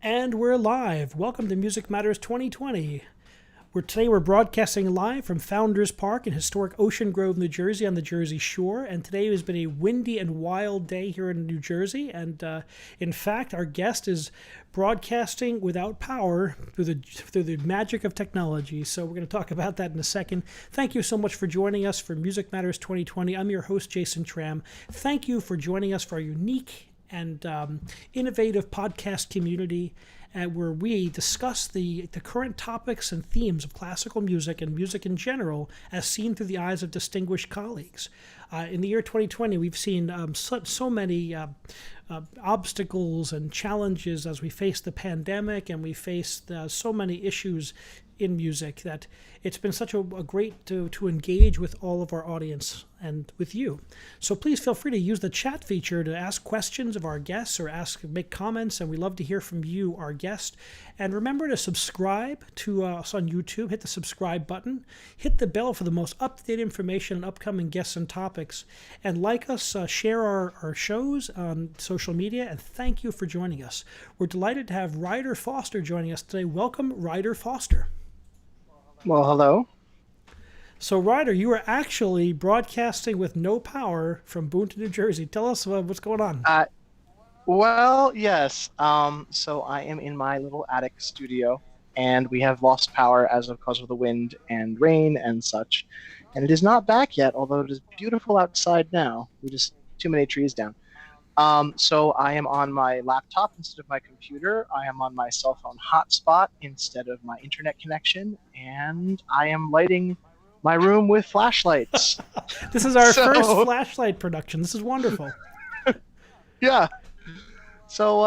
And we're live. Welcome to Music Matters 2020. Today we're broadcasting live from Founders Park in historic Ocean Grove, New Jersey on the Jersey Shore. And today has been a windy and wild day here in New Jersey. And in fact, our guest is broadcasting without power through the magic of technology. So we're going to talk about that in a second. Thank you so much for joining us for Music Matters 2020. I'm your host, Jason Tramm. Thank you for joining us for our unique and innovative podcast community where we discuss the current topics and themes of classical music and music in general as seen through the eyes of distinguished colleagues. In the year 2020, we've seen so many obstacles and challenges as we face the pandemic, and we face so many issues in music that it's been such a great to engage with all of our audience and with you. So please feel free to use the chat feature to ask questions of our guests or make comments, and we love to hear from you, our guest. And remember to subscribe to us on YouTube. Hit the subscribe button. Hit the bell for the most up-to-date information on upcoming guests and topics. And like us, share our shows on social media, and thank you for joining us. We're delighted to have Ryder Foster joining us today. Welcome, Ryder Foster. Well, hello. So, Ryder, you are actually broadcasting with no power from Boonton, New Jersey. Tell us what's going on. Well, yes. So I am in my little attic studio, and we have lost power because of the wind and rain and such. And it is not back yet, although it is beautiful outside now. We just too many trees down. So I am on my laptop instead of my computer. I am on my cell phone hotspot instead of my internet connection, and I am lighting my room with flashlights. This is our first flashlight production. This is wonderful. Yeah. So,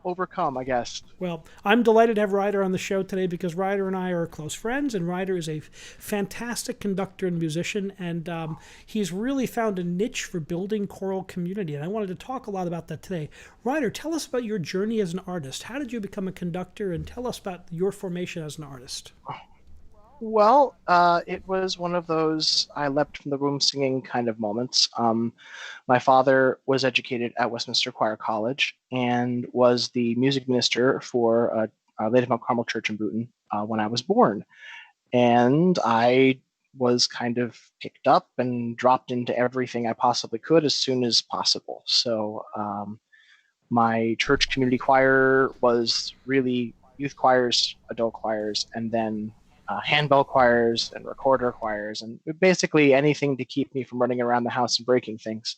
overcome, I guess. Well, I'm delighted to have Ryder on the show today because Ryder and I are close friends, and Ryder is a fantastic conductor and musician, and he's really found a niche for building choral community, and I wanted to talk a lot about that today. Ryder, tell us about your journey as an artist. How did you become a conductor, and tell us about your formation as an artist. Well, it was one of those I leapt from the room singing kind of moments. My father was educated at Westminster Choir College and was the music minister for Lady Mount Carmel Church in Boonton when I was born. And I was kind of picked up and dropped into everything I possibly could as soon as possible. So my church community choir was really youth choirs, adult choirs, and then handbell choirs and recorder choirs, and basically anything to keep me from running around the house and breaking things.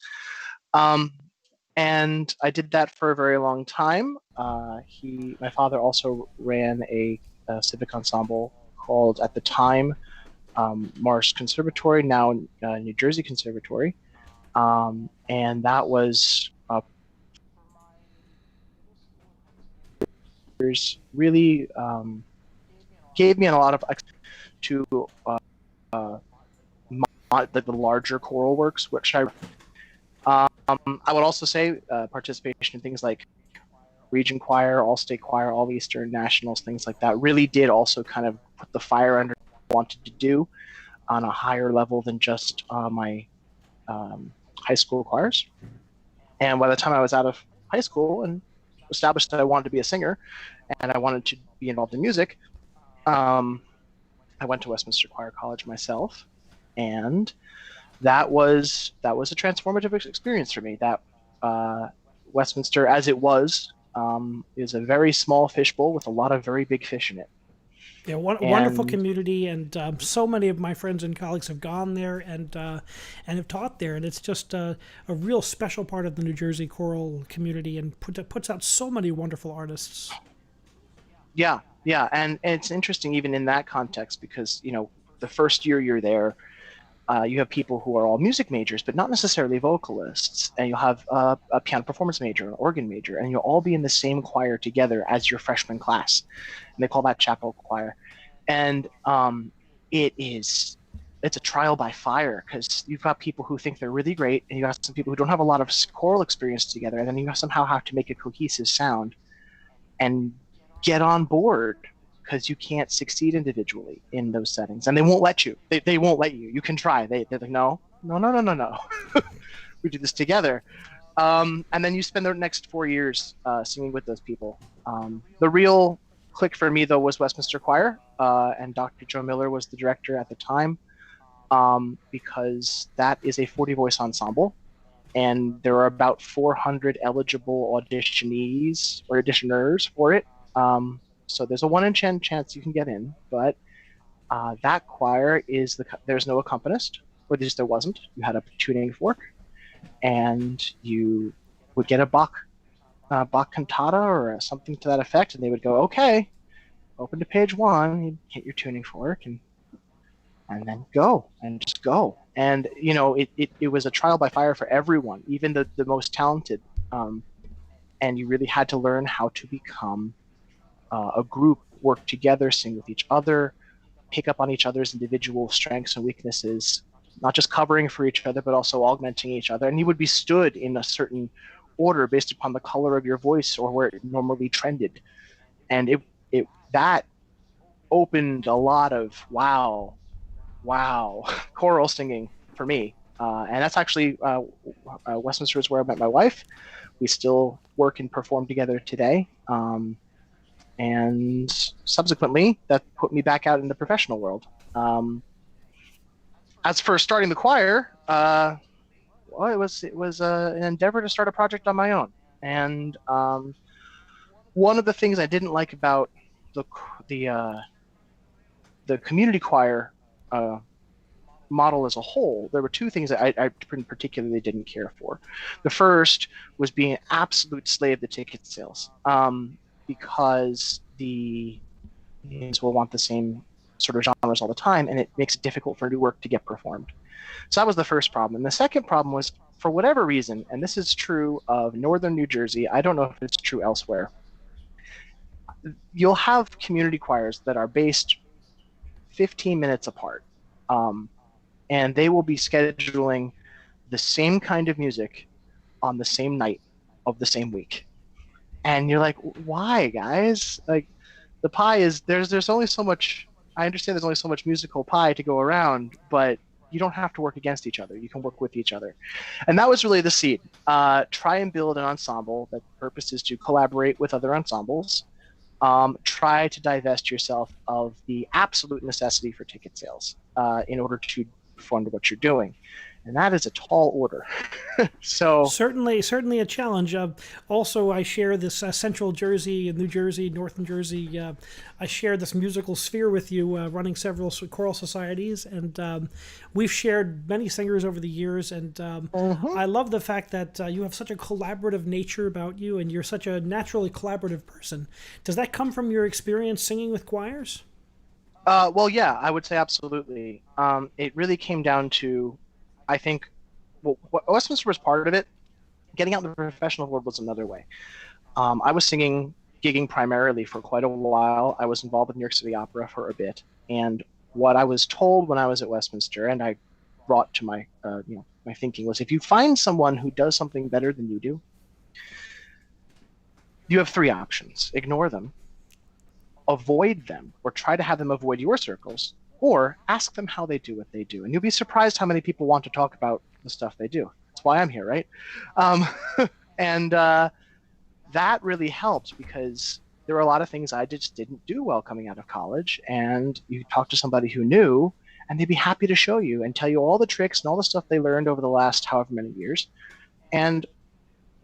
And I did that for a very long time. My father also ran a civic ensemble called, at the time, Marsh Conservatory, now New Jersey Conservatory. And that was really gave me a lot of to the larger choral works, which I would also say participation in things like region choir, all-state choir, all Eastern nationals, things like that really did also kind of put the fire under what I wanted to do on a higher level than just my high school choirs. And by the time I was out of high school and established that I wanted to be a singer and I wanted to be involved in music, I went to Westminster Choir College myself, and that was a transformative experience for me. That Westminster, as it was, is a very small fishbowl with a lot of very big fish in it. Yeah, wonderful community, and so many of my friends and colleagues have gone there and have taught there, and it's just a real special part of the New Jersey choral community, and puts out so many wonderful artists. Yeah, and it's interesting even in that context because, the first year you're there, you have people who are all music majors, but not necessarily vocalists, and you'll have a piano performance major, an organ major, and you'll all be in the same choir together as your freshman class, and they call that chapel choir. And it's a trial by fire because you've got people who think they're really great, and you got some people who don't have a lot of choral experience together, and then you somehow have to make a cohesive sound and get on board because you can't succeed individually in those settings, and they won't let you. They won't let you. You can try. They're like, no. We do this together. And then you spend the next 4 years singing with those people. The real click for me, though, was Westminster Choir, and Dr. Joe Miller was the director at the time, because that is a 40-voice ensemble, and there are about 400 eligible auditionees or auditioners for it. So there's a 1 in 10 chance you can get in, but that choir there's no accompanist, or at least there wasn't. You had a tuning fork, and you would get a Bach cantata or something to that effect, and they would go, okay, open to page 1, you'd hit your tuning fork, and then just go. And it was a trial by fire for everyone, even the most talented. And you really had to learn how to become a group, work together, sing with each other, pick up on each other's individual strengths and weaknesses, not just covering for each other, but also augmenting each other. And you would be stood in a certain order based upon the color of your voice or where it normally trended. And that opened a lot of wow choral singing for me. And that's actually Westminster is where I met my wife. We still work and perform together today. And subsequently, that put me back out in the professional world. As for starting the choir, well, it was an endeavor to start a project on my own. And one of the things I didn't like about the community choir model as a whole, there were 2 things that I particularly didn't care for. The first was being an absolute slave to ticket sales, because the musicians will want the same sort of genres all the time, and it makes it difficult for new work to get performed. So that was the first problem. And the second problem was, for whatever reason, and this is true of northern New Jersey, I don't know if it's true elsewhere, you'll have community choirs that are based 15 minutes apart. And they will be scheduling the same kind of music on the same night of the same week. And you're like, why, guys? Like, the pie is, there's only so much, I understand there's only so much musical pie to go around, but you don't have to work against each other. You can work with each other. And that was really the seed. Try and build an ensemble that the purpose is to collaborate with other ensembles. Try to divest yourself of the absolute necessity for ticket sales in order to fund what you're doing. And that is a tall order. So certainly a challenge. Also, I share this Central Jersey, New Jersey, North New Jersey. I share this musical sphere with you, running several choral societies, and we've shared many singers over the years. And I love the fact that you have such a collaborative nature about you, and you're such a naturally collaborative person. Does that come from your experience singing with choirs? Well, yeah, I would say absolutely. It really came down to, I think, well, Westminster was part of it. Getting out in the professional world was another way. I was gigging primarily for quite a while. I was involved with New York City Opera for a bit. And what I was told when I was at Westminster, and I brought to my thinking, was if you find someone who does something better than you do, you have 3 options. Ignore them, avoid them, or try to have them avoid your circles, or ask them how they do what they do. And you'll be surprised how many people want to talk about the stuff they do. That's why I'm here, right? And that really helped, because there were a lot of things I just didn't do well coming out of college. And you talk to somebody who knew, and they'd be happy to show you and tell you all the tricks and all the stuff they learned over the last however many years. And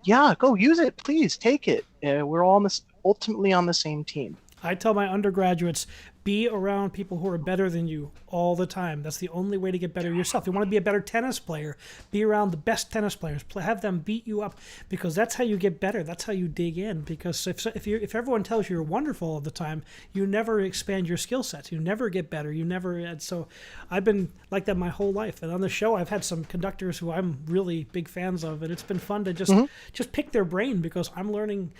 yeah, go use it, please, take it. We're all ultimately on the same team. I tell my undergraduates, be around people who are better than you all the time. That's the only way to get better yourself. You want to be a better tennis player, be around the best tennis players. Have them beat you up, because that's how you get better. That's how you dig in. Because if everyone tells you you're wonderful all the time, you never expand your skill sets. You never get better. And so I've been like that my whole life. And on the show, I've had some conductors who I'm really big fans of, and it's been fun to just pick their brain, because I'm learning.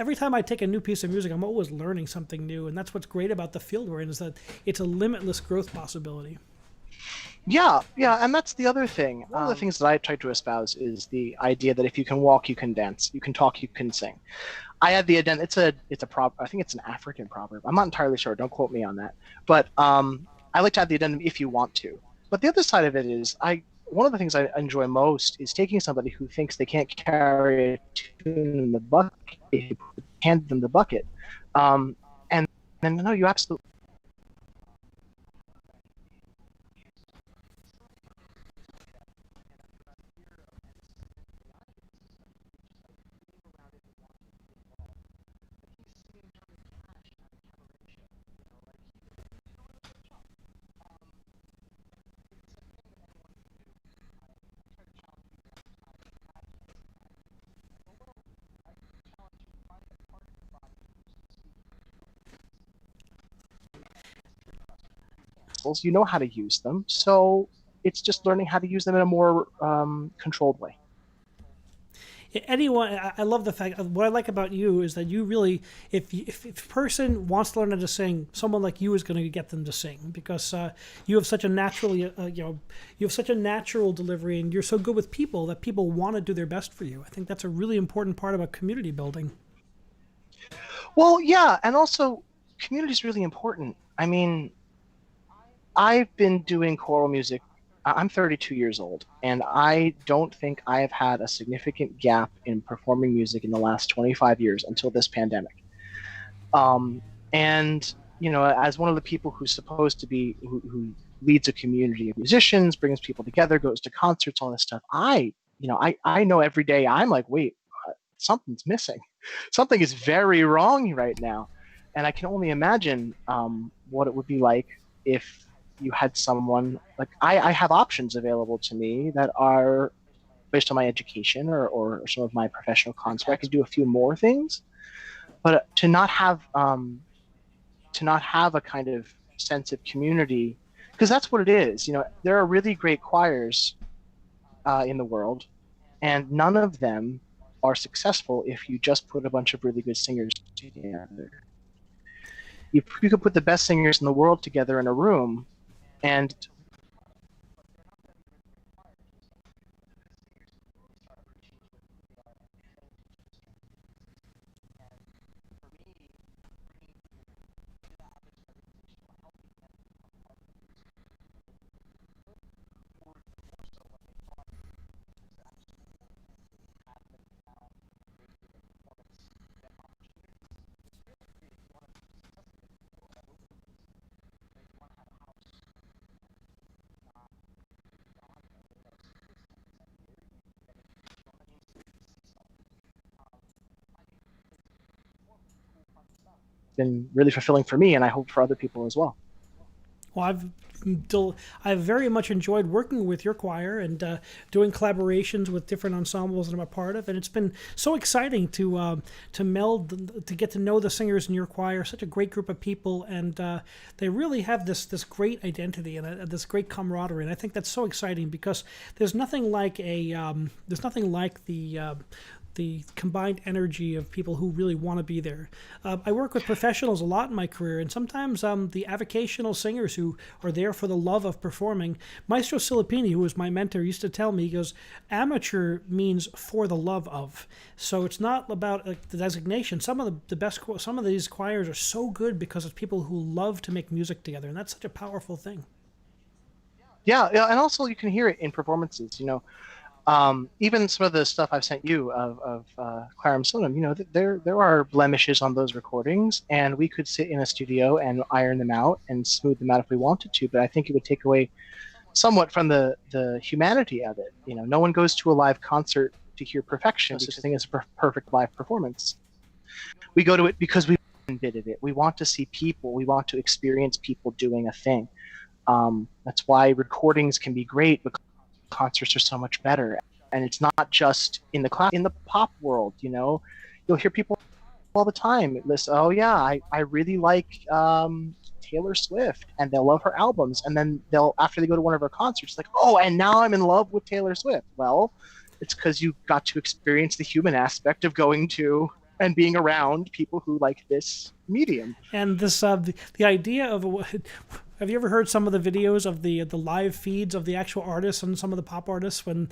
Every time I take a new piece of music, I'm always learning something new, and that's what's great about the field we're in, is that it's a limitless growth possibility. Yeah, and that's the other thing. One of the things that I try to espouse is the idea that if you can walk, you can dance. You can talk, you can sing. I had the idea. It's a proverb. I think it's an African proverb. I'm not entirely sure. Don't quote me on that. But I like to have the addendum, if you want to. But the other side of it is, I one of the things I enjoy most is taking somebody who thinks they can't carry a tune in the bucket, hand them the bucket, um, and then no, you absolutely. You know how to use them, so it's just learning how to use them in a more controlled way. Anyone, I love the fact. What I like about you is that you really, if a person wants to learn how to sing, someone like you is going to get them to sing because you have such a naturally, you have such a natural delivery, and you're so good with people that people want to do their best for you. I think that's a really important part about community building. Well, yeah, and also community is really important. I mean, I've been doing choral music. I'm 32 years old, and I don't think I have had a significant gap in performing music in the last 25 years until this pandemic. Um, and as one of the people who's supposed to be who leads a community of musicians, brings people together, goes to concerts, all this stuff, I know every day I'm like, wait, something's missing. Something is very wrong right now, and I can only imagine what it would be like if you had someone like I have options available to me that are based on my education or some of my professional context. I can do a few more things, but to not have a kind of sense of community, because that's what it is. There are really great choirs in the world, and none of them are successful if you just put a bunch of really good singers together. You could put the best singers in the world together in a room, and been really fulfilling for me, and I hope for other people as well. Well, I've very much enjoyed working with your choir and doing collaborations with different ensembles that I'm a part of, and it's been so exciting to meld to get to know the singers in your choir. Such a great group of people, and they really have this great identity and this great camaraderie. And I think that's so exciting because there's nothing like the combined energy of people who really want to be there. I work with professionals a lot in my career, and sometimes the avocational singers who are there for the love of performing. Maestro Silipini, who was my mentor, used to tell me, he goes, amateur means for the love of. So it's not about the designation. Some of some of these choirs are so good because it's people who love to make music together, and that's such a powerful thing. Yeah, yeah, and also you can hear it in performances. Even some of the stuff I've sent you of Clarum Sonum, there are blemishes on those recordings, and we could sit in a studio and iron them out and smooth them out if we wanted to. But I think it would take away somewhat from the humanity of it. No one goes to a live concert to hear perfection. Such a thing as a perfect live performance. We go to it because we want a bit of it. We want to see people. We want to experience people doing a thing. That's why recordings can be great, but concerts are so much better. And it's not just in the pop world. You'll hear people all the time listen, oh yeah, I really like Taylor Swift, and they'll love her albums, and then they'll, after they go to one of her concerts, like, oh, and now I'm in love with Taylor Swift. Well, it's because you got to experience the human aspect of going to and being around people who like this medium. And this the idea of Have you ever heard some of the videos of the live feeds of the actual artists and some of the pop artists when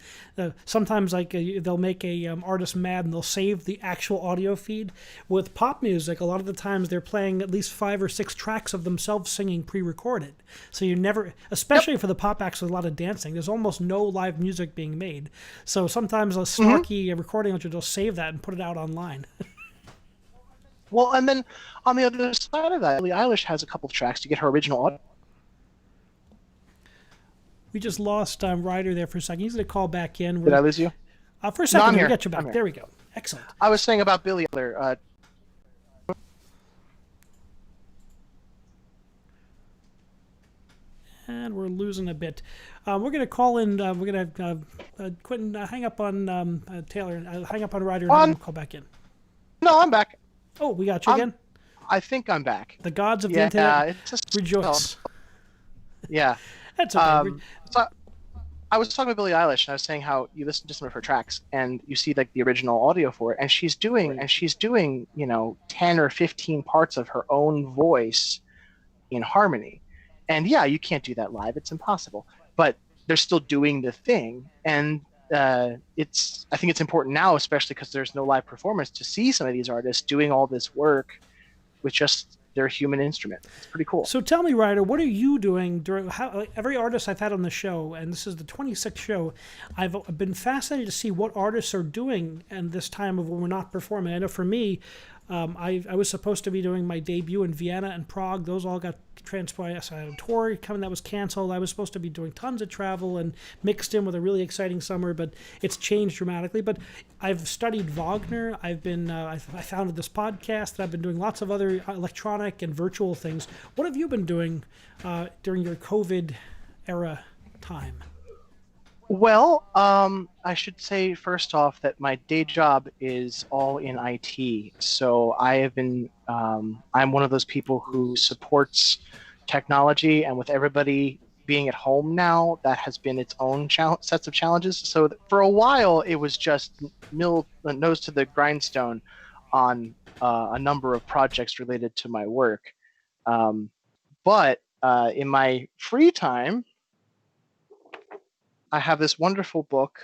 sometimes they'll make a artist mad and they'll save the actual audio feed? With pop music, a lot of the times they're playing at least 5 or 6 tracks of themselves singing pre-recorded. So you never, especially for the pop acts with a lot of dancing, there's almost no live music being made. So sometimes a snarky recording will just save that and put it out online. Well, and then on the other side of that, Billie Eilish has a couple of tracks to get her original audio. We just lost Ryder there for a second. He's going to call back in. Did I lose you? For a second, I'm we here. got you back. There we go. Excellent. I was saying about Billie Eilish. And we're losing a bit. We're going to call in. We're going to Quentin hang up on Taylor. Hang up on Ryder and have him call back in. No, I'm back. Oh, we got you again? I think I'm back. The gods of the internet rejoice. Yeah. That's okay. So I was talking about Billie Eilish, and I was saying how you listen to some of her tracks, and you see like the original audio for it, and she's doing 10 or 15 parts of her own voice in harmony. And yeah, you can't do that live; it's impossible. But they're still doing the thing, and I think it's important now, especially because there's no live performance, to see some of these artists doing all this work with just their human instrument. It's pretty cool. So tell me, Ryder, what are you doing during every artist I've had on the show, and this is the 26th show, I've been fascinated to see what artists are doing in this time of when we're not performing. I know for me, I was supposed to be doing my debut in Vienna and Prague. Those all got transpired. So I had a tour coming that was canceled. I was supposed to be doing tons of travel and mixed in with a really exciting summer, but it's changed dramatically. But I've studied Wagner. I've been I founded this podcast. I've been doing lots of other electronic and virtual things. What have you been doing during your COVID era time? Well, I should say first off that my day job is all in IT. So I have been, I'm one of those people who supports technology, and with everybody being at home now, that has been its own sets of challenges. So for a while, it was just nose to the grindstone on a number of projects related to my work. But in my free time, I have this wonderful book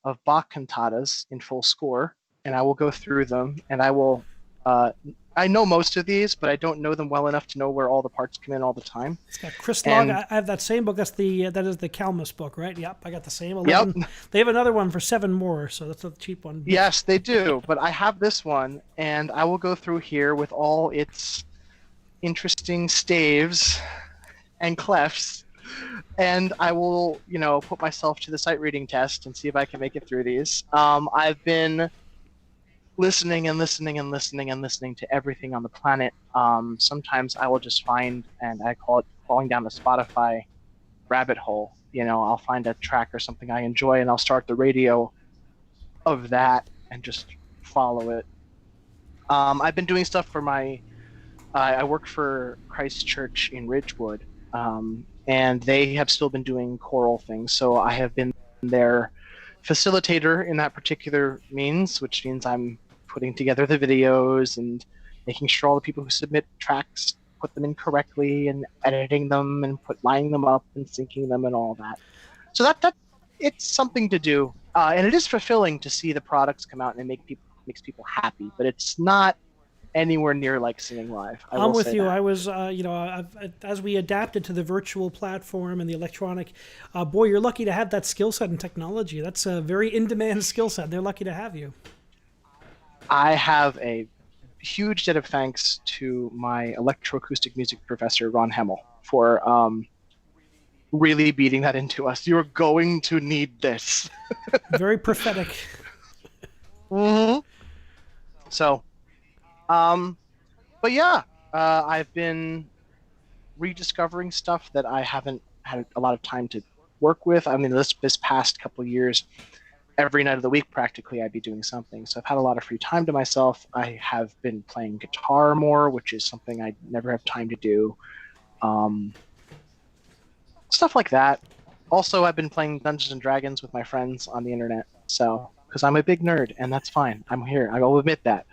of Bach Cantatas in full score, and I will go through them, and I will, I know most of these, but I don't know them well enough to know where all the parts come in all the time. It's got Christlog. I have that same book. That is the Kalmus book, right? Yep, I got the same. 11. Yep. They have another one for 7 more, so that's a cheap one. Yes, they do, but I have this one, and I will go through here with all its interesting staves and clefs. And I will, put myself to the sight reading test and see if I can make it through these. I've been listening and listening and listening and listening to everything on the planet. Sometimes I will just find, and I call it falling down the Spotify rabbit hole. I'll find a track or something I enjoy, and I'll start the radio of that and just follow it. I've been doing stuff for I work for Christ Church in Ridgewood. And they have still been doing choral things. So I have been their facilitator in that particular means, which means I'm putting together the videos and making sure all the people who submit tracks put them in correctly and editing them and lining them up and syncing them and all that. So that it's something to do. And it is fulfilling to see the products come out and makes people happy, but it's not anywhere near like singing live. I'm with you. I was, as we adapted to the virtual platform and the electronic, boy, you're lucky to have that skill set and technology. That's a very in-demand skill set. They're lucky to have you. I have a huge debt of thanks to my electroacoustic music professor, Ron Hemmel, for really beating that into us. You're going to need this. Very prophetic. Mm-hmm. So, but yeah, I've been rediscovering stuff that I haven't had a lot of time to work with. I mean, this past couple of years, every night of the week, practically, I'd be doing something. So I've had a lot of free time to myself. I have been playing guitar more, which is something I never have time to do. Stuff like that. Also, I've been playing Dungeons and Dragons with my friends on the internet. So, because I'm a big nerd, and that's fine. I'm here. I will admit that.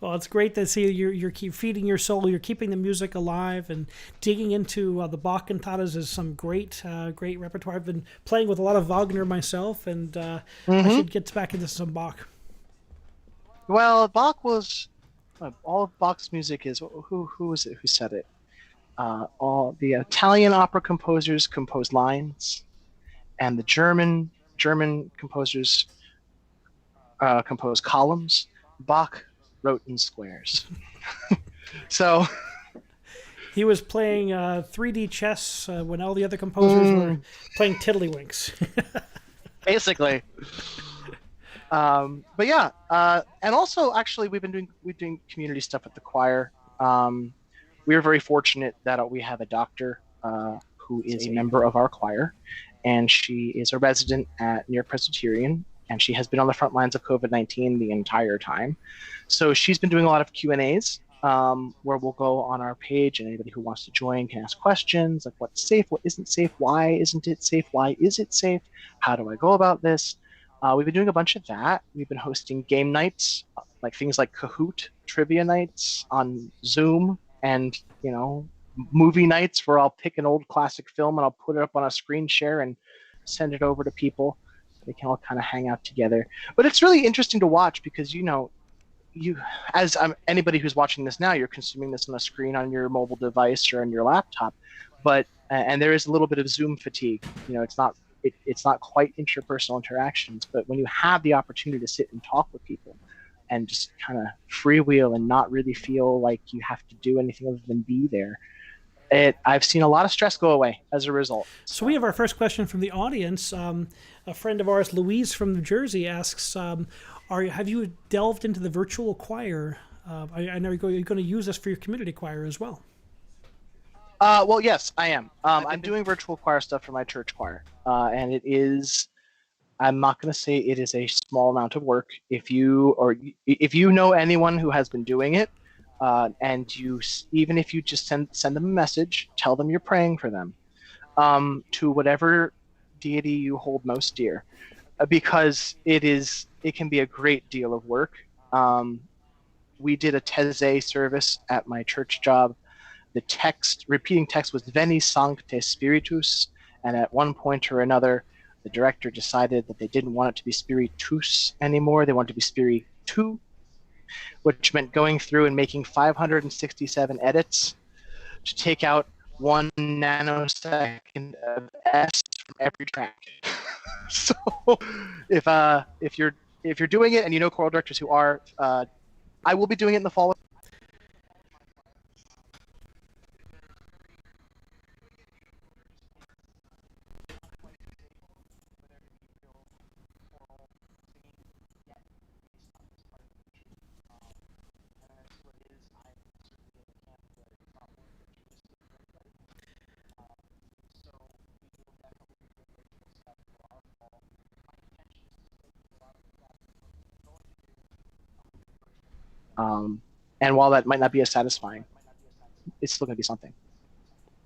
Well, it's great to see you're keep feeding your soul. You're keeping the music alive and digging into the Bach Cantatas is some great repertoire. I've been playing with a lot of Wagner myself, and I Hmm. should get back into some Bach. Well, Bach was all of Bach's music is who was it who said it? All the Italian opera composers composed lines, and the German composers composed columns. Bach wrote in squares. So, He was playing 3D chess when all the other composers were mm, playing tiddlywinks. basically. But yeah, and also actually we've doing community stuff at the choir. We are very fortunate that we have a doctor who is a member of our choir, and she is a resident at Near Presbyterian, and she has been on the front lines of COVID-19 the entire time. So she's been doing a lot of Q&As where we'll go on our page, and anybody who wants to join can ask questions like what's safe, what isn't safe, why isn't it safe, why is it safe, how do I go about this? We've been doing a bunch of that. We've been hosting game nights, like things like Kahoot trivia nights on Zoom, and movie nights where I'll pick an old classic film and I'll put it up on a screen share and send it over to people. They can all kind of hang out together. But it's really interesting to watch because you as anybody who's watching this now, you're consuming this on a screen on your mobile device or on your laptop, but and there is a little bit of Zoom fatigue. It's not quite interpersonal interactions, but when you have the opportunity to sit and talk with people and just kind of freewheel and not really feel like you have to do anything other than be there, I've seen a lot of stress go away as a result. So we have our first question from the audience. A friend of ours, Louise from New Jersey, asks, have you delved into the virtual choir? I know you're going to use this for your community choir as well. Well, yes, I am. I'm doing virtual choir stuff for my church choir, and it is. I'm not going to say it is a small amount of work. If you know anyone who has been doing it, and even if you just send them a message, tell them you're praying for them, to whatever deity you hold most dear, because it can be a great deal of work. We did a Teze service at my church job. The repeating text was Veni Sancte Spiritus, and at one point or another, the director decided that they didn't want it to be Spiritus anymore. They wanted it to be Spiritu, which meant going through and making 567 edits to take out 1 nanosecond of S from every track. So if you're doing it and you know choral directors who are, I will be doing it in the fall. And while that might not be as satisfying, it's still going to be something.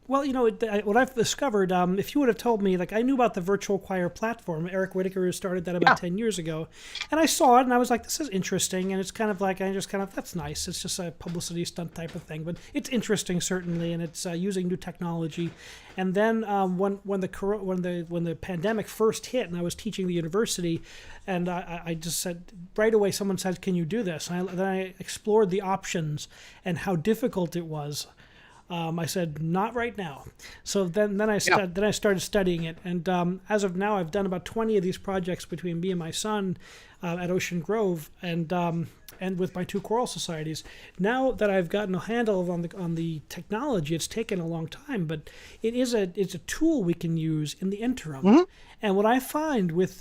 Well, what I've discovered, if you would have told me, like I knew about the virtual choir platform, Eric Whitaker started that about Yeah. 10 years ago, and I saw it and I was like, this is interesting, and it's kind of like, that's nice. It's just a publicity stunt type of thing, but it's interesting certainly, and it's using new technology. And then when the pandemic first hit, and I was teaching the university, and I just said right away, someone said, "Can you do this?" And then I explored the options and how difficult it was. I said, not right now. So then I started studying it, and as of now, I've done about 20 of these projects between me and my son at Ocean Grove, and with my 2 choral societies. Now that I've gotten a handle on the technology, it's taken a long time, but it's a tool we can use in the interim. Mm-hmm. And what I find with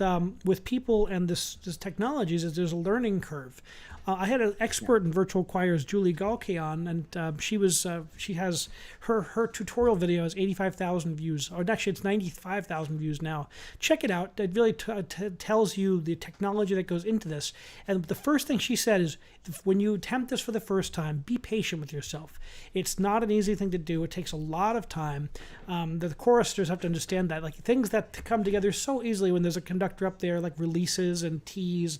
people and this technology is there's a learning curve. I had an expert in virtual choirs, Julie Galke, on, and she has her tutorial video has 85,000 views, or actually it's 95,000 views now. Check it out. It really tells you the technology that goes into this. And the first thing she said is, when you attempt this for the first time, be patient with yourself. It's not an easy thing to do. It takes a lot of time. The choristers have to understand that, like things that come together so easily when there's a conductor up there, like releases and teas,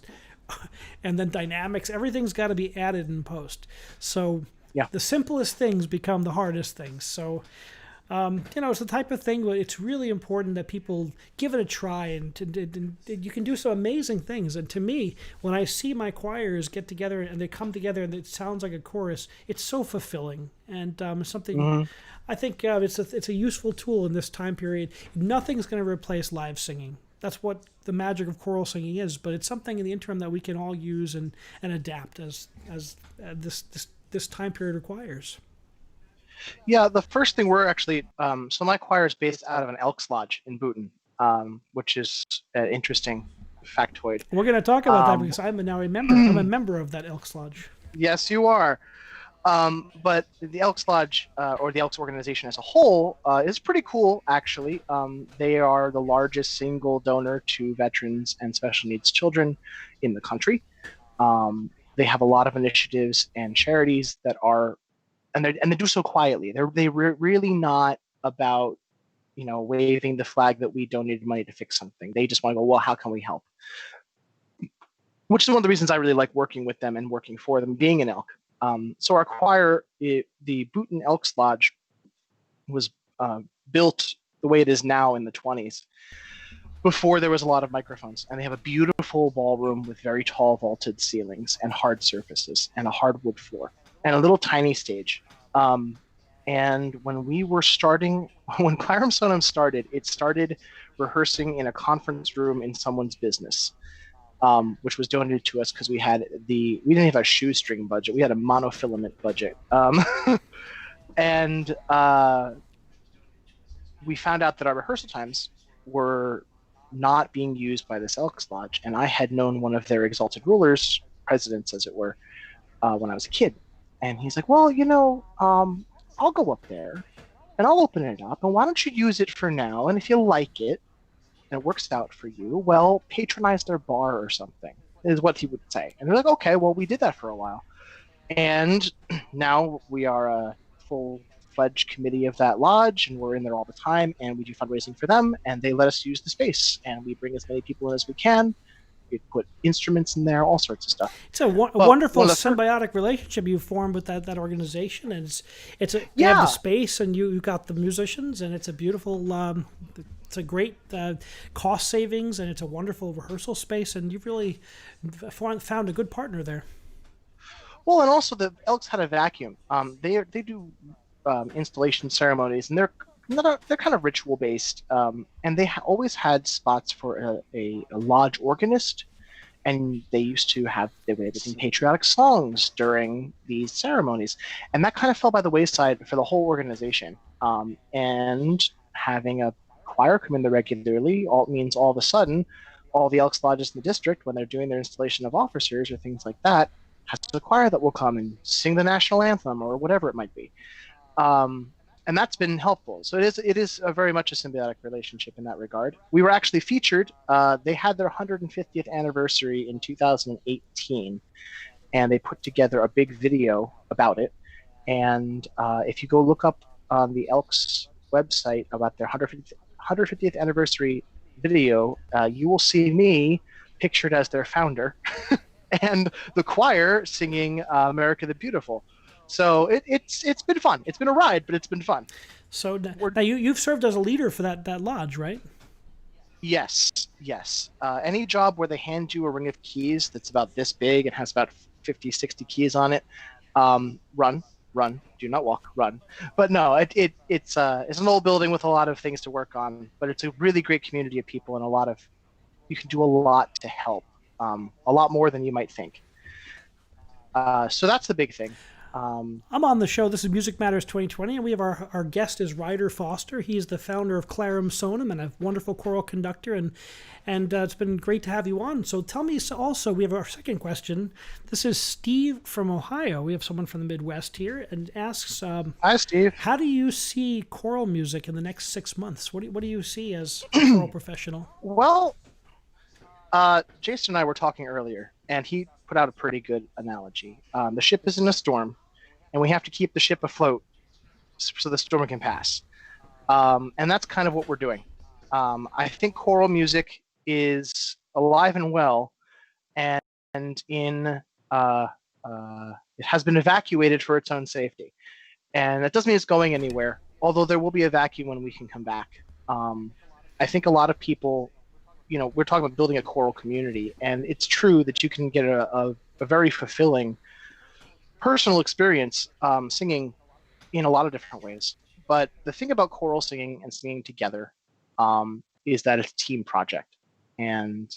and then dynamics. Everything's got to be added in post. So Yeah. the simplest things become the hardest things. So it's the type of thing where it's really important that people give it a try, and you can do some amazing things. And to me, when I see my choirs get together and they come together and it sounds like a chorus, it's so fulfilling, and something. Mm-hmm. I think it's a useful tool in this time period. Nothing's going to replace live singing. That's what the magic of choral singing is. But it's something in the interim that we can all use and adapt as this time period requires. Yeah, the first thing we're actually so my choir is based out of an Elks Lodge in Bhutan, which is an interesting factoid. We're going to talk about that because I'm now a member. I'm a member of that Elks Lodge. Yes, you are. But the Elks Lodge, or the Elks organization as a whole, is pretty cool, actually. They are the largest single donor to veterans and special needs children in the country. They have a lot of initiatives and charities that are, and they do so quietly. They're really not about, waving the flag that we donated money to fix something. They just want to go, well, how can we help? Which is one of the reasons I really like working with them and working for them, being an elk. So our choir, the Bhutan Elks Lodge, was built the way it is now in the 20s, before there was a lot of microphones. And they have a beautiful ballroom with very tall vaulted ceilings and hard surfaces and a hardwood floor and a little tiny stage. And when we were starting, when Clarum Sonum started, it started rehearsing in a conference room in someone's business. Which was donated to us because we didn't have a shoestring budget. We had a monofilament budget. And we found out that our rehearsal times were not being used by this Elks Lodge. And I had known one of their exalted rulers, presidents as it were, when I was a kid. And he's like, well, I'll go up there and I'll open it up. And why don't you use it for now? And if you like it, and it works out for you, well, patronize their bar or something, is what he would say. And they're like, okay, well, we did that for a while. And now we are a full-fledged committee of that lodge, and we're in there all the time, and we do fundraising for them, and they let us use the space, and we bring as many people in as we can. We put instruments in there, all sorts of stuff. It's a wonderful symbiotic relationship you formed with that organization, and you have the space, and you got the musicians, and it's a beautiful. It's a great cost savings, and it's a wonderful rehearsal space, and you've really found a good partner there. Well, and also the Elks had a vacuum. They do installation ceremonies, and they're kind of ritual based, and they always had spots for a lodge organist, and they would sing patriotic songs during these ceremonies, and that kind of fell by the wayside for the whole organization. And having a choir come in there regularly means all of a sudden all the Elks Lodges in the district, when they're doing their installation of officers or things like that, has a choir that will come and sing the national anthem or whatever it might be. And that's been helpful. So it is very much a symbiotic relationship in that regard. We were actually featured. They had their 150th anniversary in 2018, and they put together a big video about it. And if you go look up on the Elks website about their 150th anniversary video, you will see me pictured as their founder and the choir singing America the Beautiful. So it's been fun. It's been a ride, but it's been fun. So now you've served as a leader for that lodge, right? Yes. Any job where they hand you a ring of keys that's about this big and has about 50, 60 keys on it, run. Do not walk, run. But no, it's an old building with a lot of things to work on, but it's a really great community of people, and you can do a lot to help, a lot more than you might think. So that's the big thing. I'm on the show. This is Music Matters 2020, and we have our guest is Ryder Foster. He's the founder of Clarum Sonum and a wonderful choral conductor, and it's been great to have you on. So tell me, also, we have our second question. This is Steve from Ohio. We have someone from the Midwest here, and asks, hi, Steve. How do you see choral music in the next 6 months? What do you see as a choral professional? Well, Jason and I were talking earlier, and he put out a pretty good analogy. The ship is in a storm, and we have to keep the ship afloat so the storm can pass. And that's kind of what we're doing. I think choral music is alive and well, and in it has been evacuated for its own safety. And that doesn't mean it's going anywhere, although there will be a vacuum when we can come back. I think a lot of people, we're talking about building a choral community, and it's true that you can get a very fulfilling personal experience singing in a lot of different ways. But the thing about choral singing and singing together is that it's a team project. And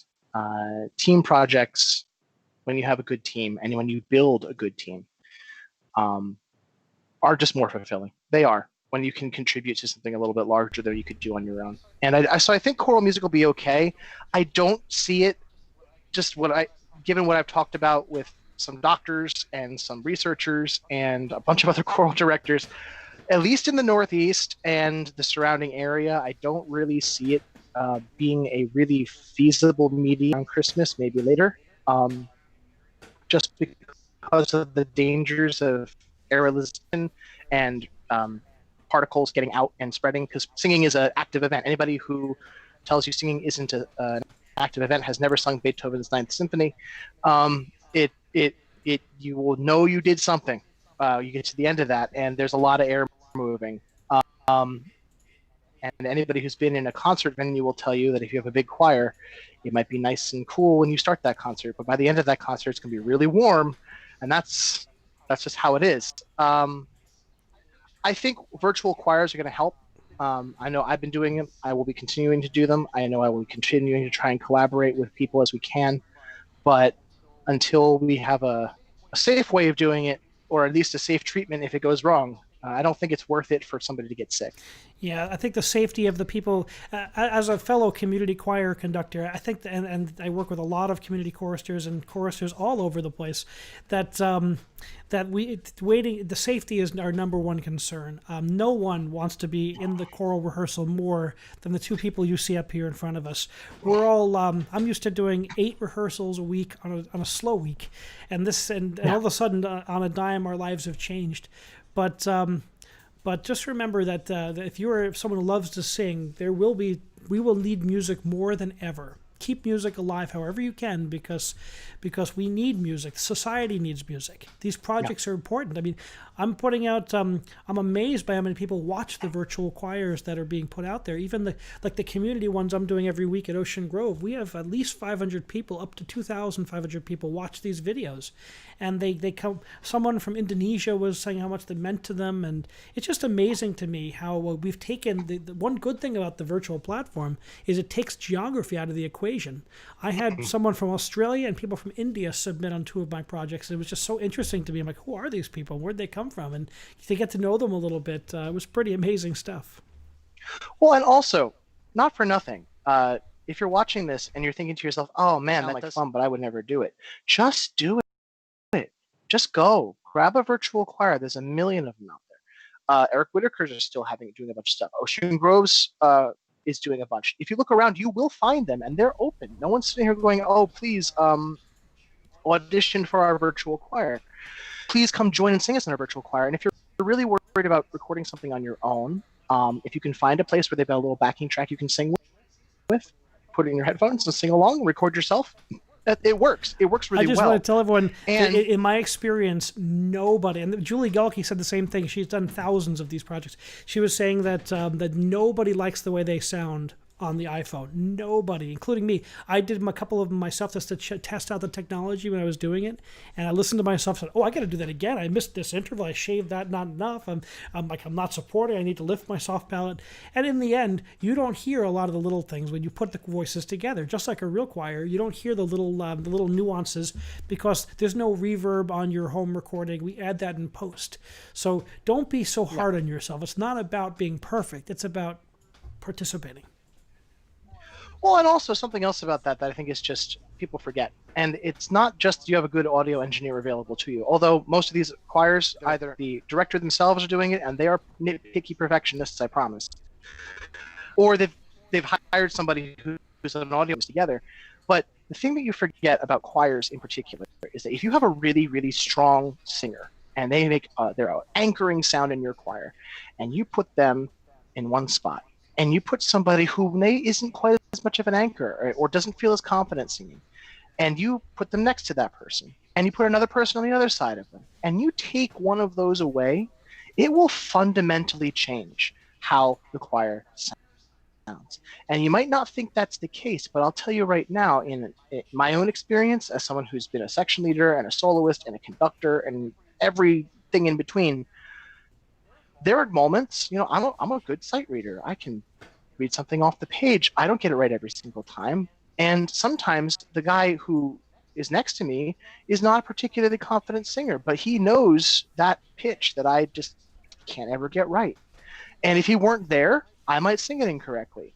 team projects, when you have a good team and when you build a good team, are just more fulfilling. They are, when you can contribute to something a little bit larger than you could do on your own. And so I think choral music will be okay. I don't see it, given what I've talked about with some doctors and some researchers and a bunch of other choral directors, at least in the Northeast and the surrounding area, I don't really see it being a really feasible medium on Christmas, maybe later, just because of the dangers of aerosolization and particles getting out and spreading, because singing is an active event. Anybody who tells you singing isn't an active event has never sung Beethoven's Ninth Symphony. You will know you did something. You get to the end of that, and there's a lot of air moving. And anybody who's been in a concert venue will tell you that if you have a big choir, it might be nice and cool when you start that concert, but by the end of that concert, it's going to be really warm, and that's just how it is. I think virtual choirs are going to help. I know I've been doing them. I will be continuing to do them. I know I will be continuing to try and collaborate with people as we can, but until we have a safe way of doing it, or at least a safe treatment if it goes wrong, I don't think it's worth it for somebody to get sick. Yeah, I think the safety of the people, as a fellow community choir conductor, I think, and I work with a lot of community choristers and choristers all over the place, that the safety is our number one concern. No one wants to be in the choral rehearsal more than the two people you see up here in front of us. We're all, I'm used to doing 8 rehearsals a week on a slow week, and all of a sudden on a dime our lives have changed. But just remember that if you are someone who loves to sing, we will need music more than ever. Keep music alive however you can, because we need music. Society needs music. These projects are important. I mean, I'm putting out. I'm amazed by how many people watch the virtual choirs that are being put out there. Even the community ones I'm doing every week at Ocean Grove. We have at least 500 people, up to 2,500 people watch these videos, and they come. Someone from Indonesia was saying how much they meant to them, and it's just amazing to me how we've taken the one good thing about the virtual platform is it takes geography out of the equation. I had someone from Australia and people from India submit on 2 of my projects. It was just so interesting to me. I'm like, who are these people? Where'd they come from? And to get to know them a little bit, it was pretty amazing stuff. Well, and also, not for nothing, if you're watching this and you're thinking to yourself, oh man, that's like fun, but I would never do it. Just do it. Just go. Grab a virtual choir. There's a million of them out there. Eric Whitaker's is still doing a bunch of stuff. Ocean Grove's is doing a bunch. If you look around, you will find them, and they're open. No one's sitting here going, oh, please audition for our virtual choir. Please come join and sing us in our virtual choir. And if you're really worried about recording something on your own, if you can find a place where they've got a little backing track you can sing with, put it in your headphones and sing along, record yourself. It works. It works really well. I just want to tell everyone, in my experience, nobody, and Julie Gelke said the same thing. She's done thousands of these projects. She was saying that nobody likes the way they sound on the iPhone. Nobody, including me. I did a couple of them myself just to test out the technology when I was doing it, and I listened to myself and said, oh, I got to do that again. I missed this interval. I shaved that, not enough. I'm not supporting. I need to lift my soft palate. And in the end, you don't hear a lot of the little things when you put the voices together. Just like a real choir, you don't hear the little nuances because there's no reverb on your home recording. We add that in post. So don't be so hard on yourself. It's not about being perfect. It's about participating. Well, and also something else about that I think is just people forget. And it's not just you have a good audio engineer available to you. Although most of these choirs, either the director themselves are doing it, and they are nitpicky perfectionists, I promise, or they've hired somebody who's an audio together. But the thing that you forget about choirs in particular is that if you have a really, really strong singer and they make their anchoring sound in your choir, and you put them in one spot, and you put somebody who isn't quite as much of an anchor or doesn't feel as confident singing, and you put them next to that person, and you put another person on the other side of them, and you take one of those away, it will fundamentally change how the choir sounds. And you might not think that's the case, but I'll tell you right now, in my own experience as someone who's been a section leader and a soloist and a conductor and everything in between, there are moments, I'm a good sight reader. I can read something off the page. I don't get it right every single time. And sometimes the guy who is next to me is not a particularly confident singer, but he knows that pitch that I just can't ever get right. And if he weren't there, I might sing it incorrectly.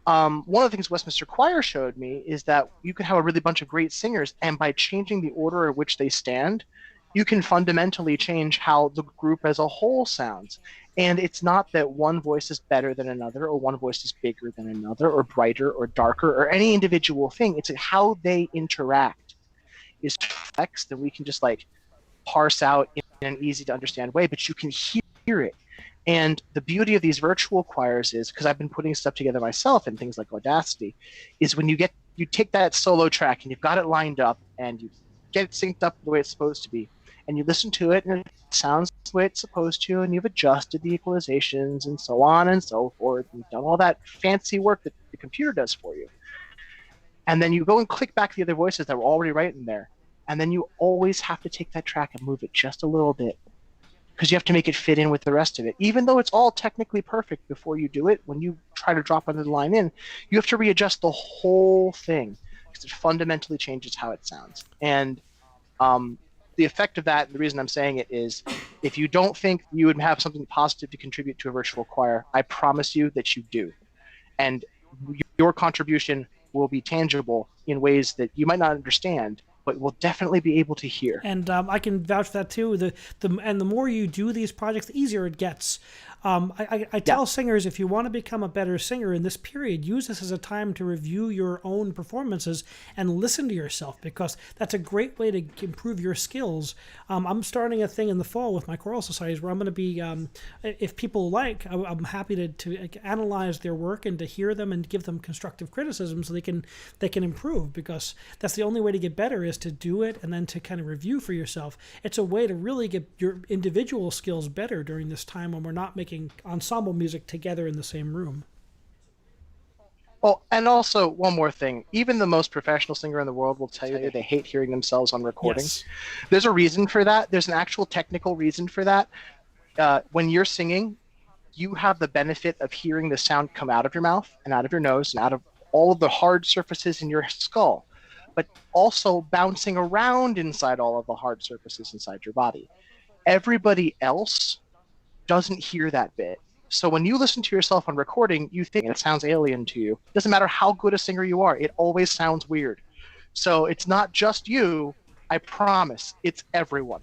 One of the things Westminster Choir showed me is that you can have a really bunch of great singers, and by changing the order in which they stand, you can fundamentally change how the group as a whole sounds. And it's not that one voice is better than another, or one voice is bigger than another, or brighter or darker, or any individual thing. It's how they interact is complex that we can just like parse out in an easy to understand way, but you can hear it. And the beauty of these virtual choirs is, because I've been putting stuff together myself and things like Audacity, is when you take that solo track and you've got it lined up and you get it synced up the way it's supposed to be, and you listen to it and it sounds the way it's supposed to, and you've adjusted the equalizations and so on and so forth, and you've done all that fancy work that the computer does for you. And then you go and click back the other voices that were already right in there. And then you always have to take that track and move it just a little bit, because you have to make it fit in with the rest of it. Even though it's all technically perfect before you do it, when you try to drop another line in, you have to readjust the whole thing, because it fundamentally changes how it sounds. And the effect of that, the reason I'm saying it is, if you don't think you would have something positive to contribute to a virtual choir, I promise you that you do. And your contribution will be tangible in ways that you might not understand, but will definitely be able to hear. And I can vouch for that too. The more you do these projects, the easier it gets. I tell singers, if you want to become a better singer in this period, use this as a time to review your own performances and listen to yourself, because that's a great way to improve your skills. I'm starting a thing in the fall with my choral societies where I'm going to be, if people like, I'm happy to analyze their work and to hear them and give them constructive criticism so they can improve, because that's the only way to get better, is to do it and then to kind of review for yourself. It's a way to really get your individual skills better during this time when we're not making ensemble music together in the same room. Oh, and also one more thing. Even the most professional singer in the world will tell you that they hate hearing themselves on recording. Yes. There's a reason for that. There's an actual technical reason for that. When you're singing, you have the benefit of hearing the sound come out of your mouth and out of your nose and out of all of the hard surfaces in your skull, but also bouncing around inside all of the hard surfaces inside your body. Everybody else doesn't hear that bit. So when you listen to yourself on recording, you think it sounds alien to you. It doesn't matter how good a singer you are, it always sounds weird. So it's not just you, I promise, it's everyone.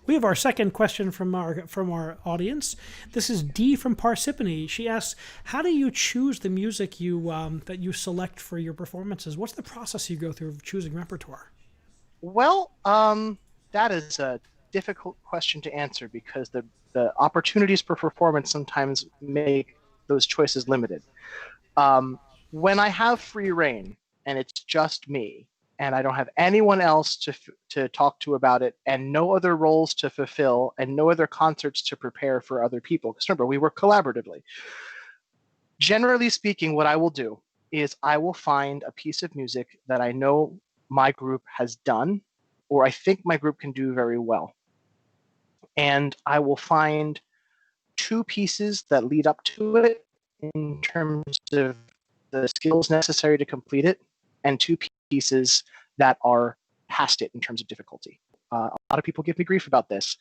We have our second question from our audience. This is Dee from Parsippany. She asks, "How do you choose the music that you select for your performances? What's the process you go through of choosing repertoire?" Well, that is a difficult question to answer, because the opportunities for performance sometimes make those choices limited. When I have free reign and it's just me, and I don't have anyone else to talk to about it, and no other roles to fulfill, and no other concerts to prepare for other people, because remember, we work collaboratively. Generally speaking, what I will do is I will find a piece of music that I know my group has done, or I think my group can do very well. And I will find two pieces that lead up to it in terms of the skills necessary to complete it, and two pieces that are past it in terms of difficulty. A lot of people give me grief about this.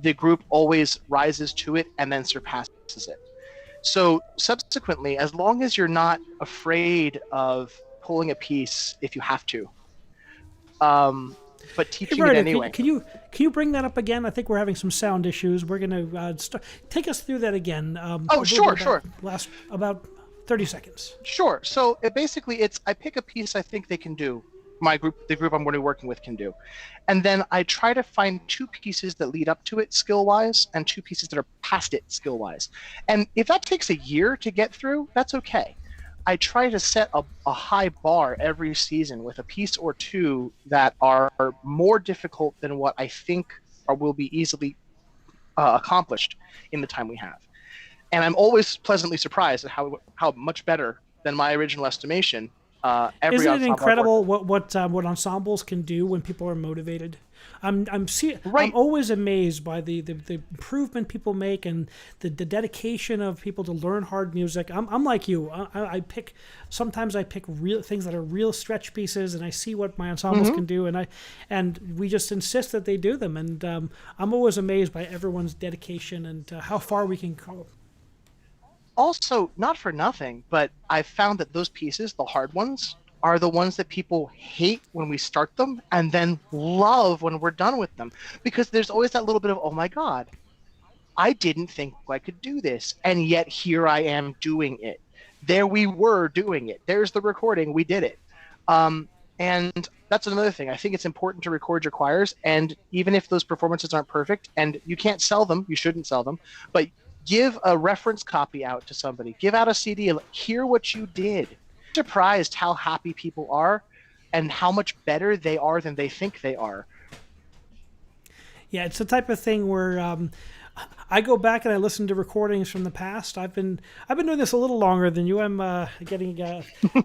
The group always rises to it and then surpasses it. So subsequently, as long as you're not afraid of pulling a piece if you have to, but Hey, teaching it Ryder, anyway. can you bring that up again? I think we're having some sound issues. We're gonna take us through that again. Oh, sure, sure. Last about 30 seconds. Sure. So basically, I pick a piece I think they can do. The group I'm going to be working with can do, and then I try to find two pieces that lead up to it skill wise, and two pieces that are past it skill wise. And if that takes a year to get through, that's okay. I try to set a high bar every season with a piece or two that are more difficult than what I think will be easily accomplished in the time we have. And I'm always pleasantly surprised at how much better than my original estimation. Every Isn't it ensemble incredible what ensembles can do when people are motivated? I'm Right. always amazed by the improvement people make and the dedication of people to learn hard music. I'm like you. Sometimes I pick real things that are real stretch pieces, and I see what my ensembles can do, and we just insist that they do them. And I'm always amazed by everyone's dedication and how far we can go. Also, not for nothing, but I've found that those pieces, the hard ones, are the ones that people hate when we start them and then love when we're done with them. Because there's always that little bit of, oh my God, I didn't think I could do this. And yet here I am doing it. There we were doing it. There's the recording. We did it. And that's another thing. I think it's important to record your choirs. And even if those performances aren't perfect and you can't sell them, you shouldn't sell them, but give a reference copy out to somebody. Give out a CD and hear what you did. Surprised how happy people are and how much better they are than they think they are. Yeah, it's the type of thing where I go back and I listen to recordings from the past. I've been doing this a little longer than you. I'm getting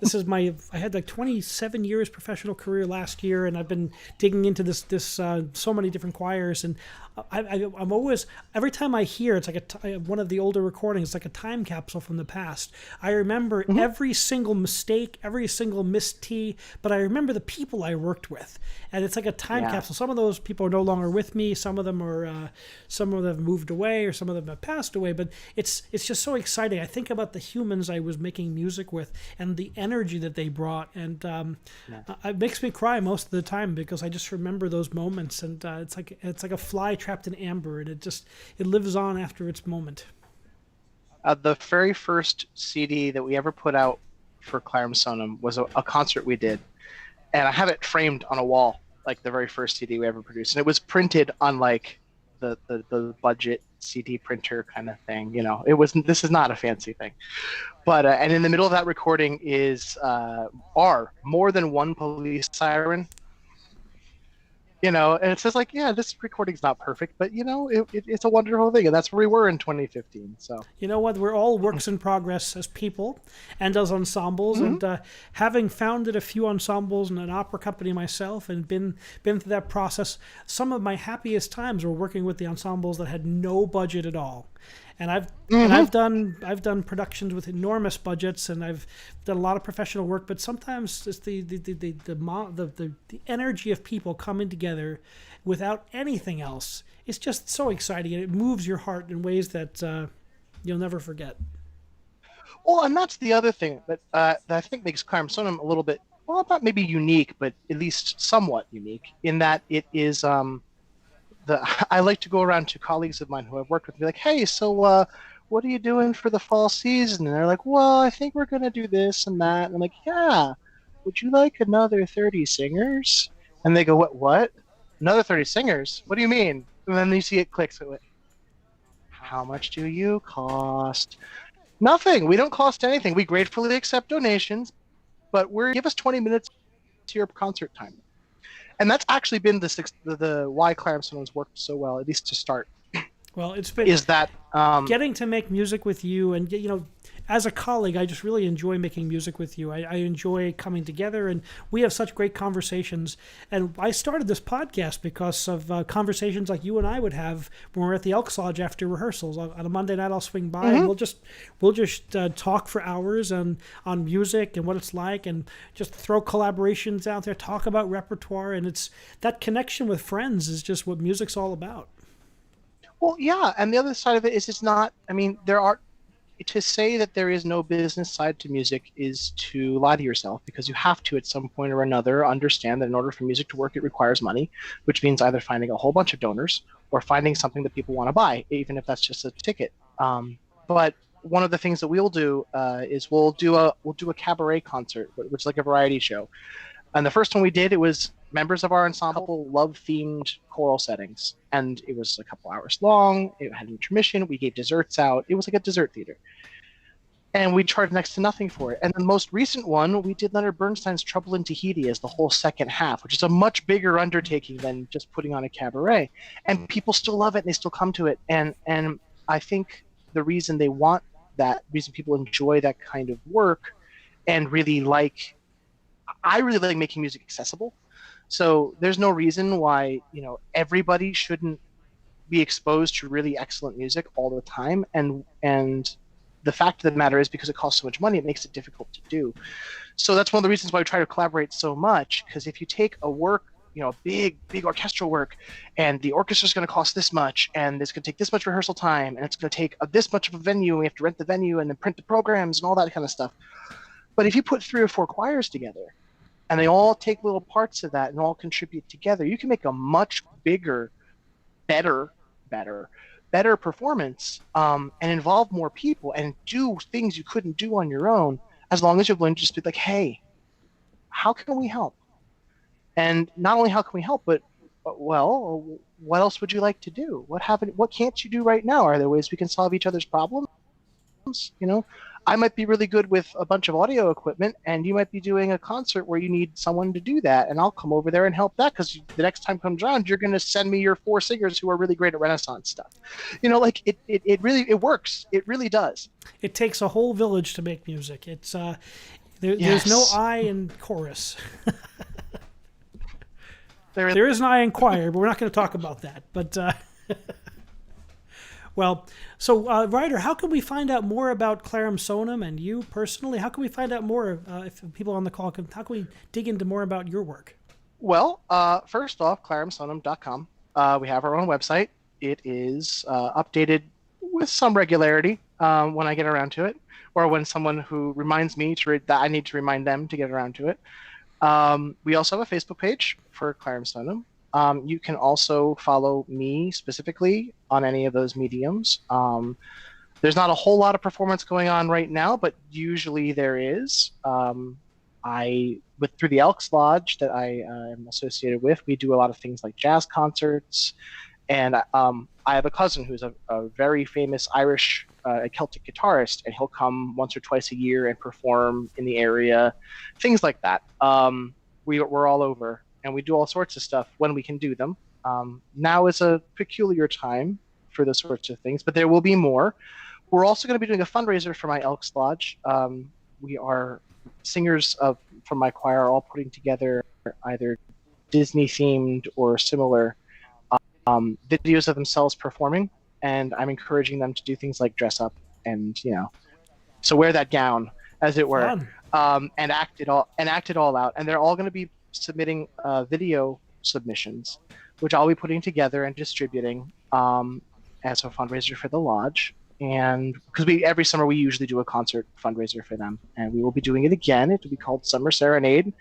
this is I had like 27 years professional career last year, and I've been digging into this so many different choirs, and I'm always, every time I hear it's like one of the older recordings, it's like a time capsule from the past. I remember every single mistake, every single missed tee, but I remember the people I worked with, and it's like a time capsule. Some of those people are no longer with me. Some of them have moved away, or some of them have passed away. But it's just so exciting. I think about the humans I was making music with and the energy that they brought, and it makes me cry most of the time because I just remember those moments, and it's like a fly trapped in amber, and it lives on after its moment. The very first CD that we ever put out for Clarum Sonum was a concert we did, and I have it framed on a wall, like the very first CD we ever produced, and it was printed on like the budget CD printer kind of thing. This is not a fancy thing, but and in the middle of that recording is more than one police siren. And it says like, yeah, this recording's not perfect, but it's a wonderful thing, and that's where we were in 2015. So you know what? We're all works in progress as people and as ensembles, and having founded a few ensembles and an opera company myself, and been through that process, some of my happiest times were working with the ensembles that had no budget at all. And I've done productions with enormous budgets, and I've done a lot of professional work. But sometimes it's the energy of people coming together without anything else. It's just so exciting, and it moves your heart in ways that you'll never forget. Well, and that's the other thing that I think makes Clarum Sonum a little bit, well, not maybe unique, but at least somewhat unique in that it is. I like to go around to colleagues of mine who I've worked with and be like, hey, so what are you doing for the fall season? And they're like, well, I think we're going to do this and that. And I'm like, yeah, would you like another 30 singers? And they go, what? Another 30 singers? What do you mean? And then you see it clicks. How much do you cost? Nothing. We don't cost anything. We gratefully accept donations, but give us 20 minutes to your concert time. And that's actually been the why Clarum Sonum's worked so well, at least to start. Well, it's been getting to make music with you, and as a colleague, I just really enjoy making music with you. I enjoy coming together, and we have such great conversations. And I started this podcast because of conversations like you and I would have when we're at the Elks Lodge after rehearsals. On a Monday night, I'll swing by, and we'll just talk for hours on music and what it's like, and just throw collaborations out there, talk about repertoire, and it's that connection with friends is just what music's all about. Well, yeah, and the other side of it is it's not. I mean, to say that there is no business side to music is to lie to yourself, because you have to, at some point or another, understand that in order for music to work, it requires money, which means either finding a whole bunch of donors or finding something that people want to buy, even if that's just a ticket. But one of the things that we'll do is we'll do a cabaret concert, which is like a variety show. And the first one we did, it was members of our ensemble love-themed choral settings, and it was a couple hours long. It had an intermission. We gave desserts out. It was like a dessert theater, and we charged next to nothing for it. And the most recent one, we did Leonard Bernstein's Trouble in Tahiti as the whole second half, which is a much bigger undertaking than just putting on a cabaret. And people still love it, and they still come to it. And I think the reason they want that, reason people enjoy that kind of work, and really like, I really like making music accessible. So there's no reason why, everybody shouldn't be exposed to really excellent music all the time. And the fact of the matter is, because it costs so much money, it makes it difficult to do. So that's one of the reasons why we try to collaborate so much, because if you take a work, big orchestral work, and the orchestra's going to cost this much, and it's going to take this much rehearsal time, and it's going to take this much of a venue, and we have to rent the venue and then print the programs and all that kind of stuff. But if you put 3 or 4 choirs together, and they all take little parts of that and all contribute together, you can make a much bigger, better performance, and involve more people and do things you couldn't do on your own, as long as you're willing to just be like, hey, how can we help? And not only how can we help, but, well, what else would you like to do? What can't you do right now? Are there ways we can solve each other's problems? I might be really good with a bunch of audio equipment, and you might be doing a concert where you need someone to do that, and I'll come over there and help that, because the next time comes around, you're going to send me your 4 singers who are really great at Renaissance stuff. It really works. It really does. It takes a whole village to make music. It's there's Yes. no I in chorus. There There is an I in choir, but we're not going to talk about that. But well, so Ryder, how can we find out more about Clarum Sonum and you personally? How can we find out more if people on the call can? How can we dig into more about your work? Well, first off, clarumsonum.com. We have our own website. It is updated with some regularity when I get around to it, or when someone who reminds me that I need to remind them to get around to it. We also have a Facebook page for Clarum Sonum. You can also follow me specifically on any of those mediums. There's not a whole lot of performance going on right now, but usually there is. Through the Elks Lodge that I am associated with, we do a lot of things like jazz concerts, and I have a cousin who's a very famous Irish Celtic guitarist, and he'll come once or twice a year and perform in the area, things like that. We're all over, and we do all sorts of stuff when we can do them. Now is a peculiar time for those sorts of things, but there will be more. We're also going to be doing a fundraiser for my Elks Lodge. We are singers from my choir are all putting together either Disney-themed or similar videos of themselves performing, and I'm encouraging them to do things like dress up and so wear that gown, as it were, and act it all out. And they're all going to be submitting video submissions, which I'll be putting together and distributing as a fundraiser for the lodge. And because every summer we usually do a concert fundraiser for them, and we will be doing it again. It will be called Summer Serenade,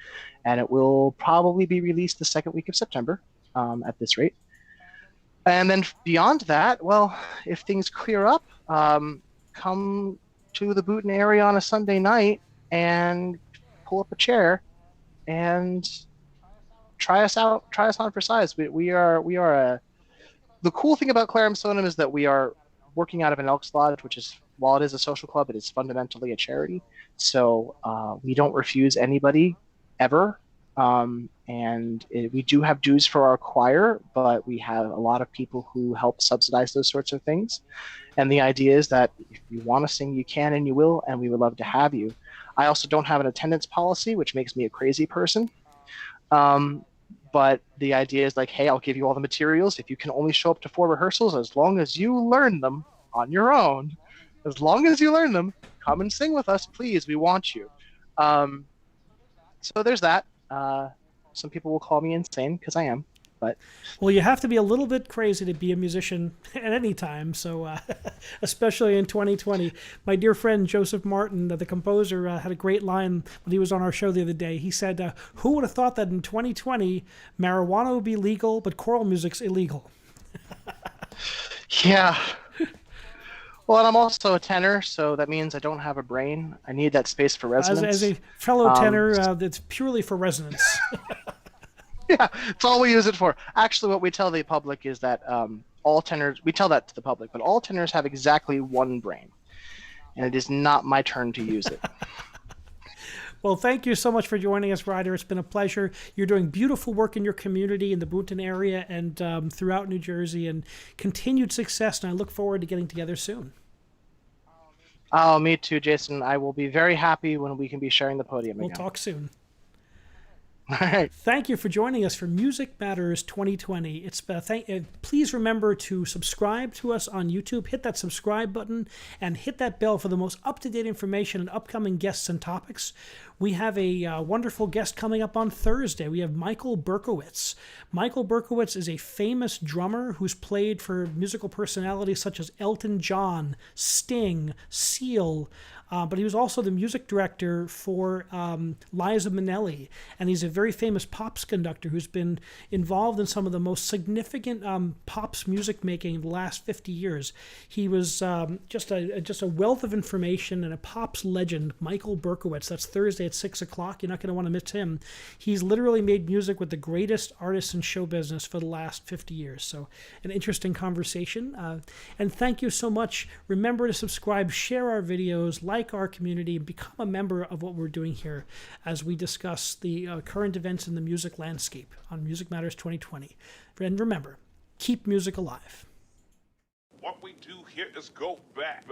and it will probably be released the second week of September at this rate. And then beyond that, well, if things clear up, come to the Booten area on a Sunday night and pull up a chair and try us on for size. The cool thing about Clarum Sonum is that we are working out of an Elks Lodge, which is, while it is a social club, it is fundamentally a charity. So we don't refuse anybody ever. We do have dues for our choir, but we have a lot of people who help subsidize those sorts of things. And the idea is that if you want to sing, you can and you will, and we would love to have you. I also don't have an attendance policy, which makes me a crazy person. But the idea is like, hey, I'll give you all the materials. If you can only show up to 4 rehearsals, as long as you learn them on your own, come and sing with us, please. We want you. So there's that. Some people will call me insane, because I am. But Well, you have to be a little bit crazy to be a musician at any time, so especially in 2020. My dear friend Joseph Martin, the composer, had a great line when he was on our show the other day. He said, who would have thought that in 2020 marijuana would be legal, but choral music's illegal? yeah. Well, and I'm also a tenor, so that means I don't have a brain. I need that space for resonance. As a fellow tenor, it's purely for resonance. Yeah, it's all we use it for. Actually, what we tell the public is that all tenors, we tell that to the public, but all tenors have exactly one brain, and it is not my turn to use it. Well, thank you so much for joining us, Ryder. It's been a pleasure. You're doing beautiful work in your community in the Boonton area and throughout New Jersey, and continued success, and I look forward to getting together soon. Oh, me too, Jason. I will be very happy when we can be sharing the podium again. We'll talk soon. All right. Thank you for joining us for Music Matters 2020. Please remember to subscribe to us on YouTube. Hit that subscribe button and hit that bell for the most up-to-date information and upcoming guests and topics. We have a wonderful guest coming up on Thursday. We have Michael Berkowitz. Michael Berkowitz is a famous drummer who's played for musical personalities such as Elton John, Sting, Seal, but he was also the music director for Liza Minnelli, and he's a very famous pops conductor who's been involved in some of the most significant pops music making in the last 50 years. He was just a wealth of information and a pops legend, Michael Berkowitz. That's Thursday at 6 o'clock. You're not going to want to miss him. He's literally made music with the greatest artists in show business for the last 50 years. So an interesting conversation. And thank you so much. Remember to subscribe, share our videos, like our community, and become a member of what we're doing here as we discuss the current events in the music landscape on Music Matters 2020. And remember, keep music alive. What we do here is go back.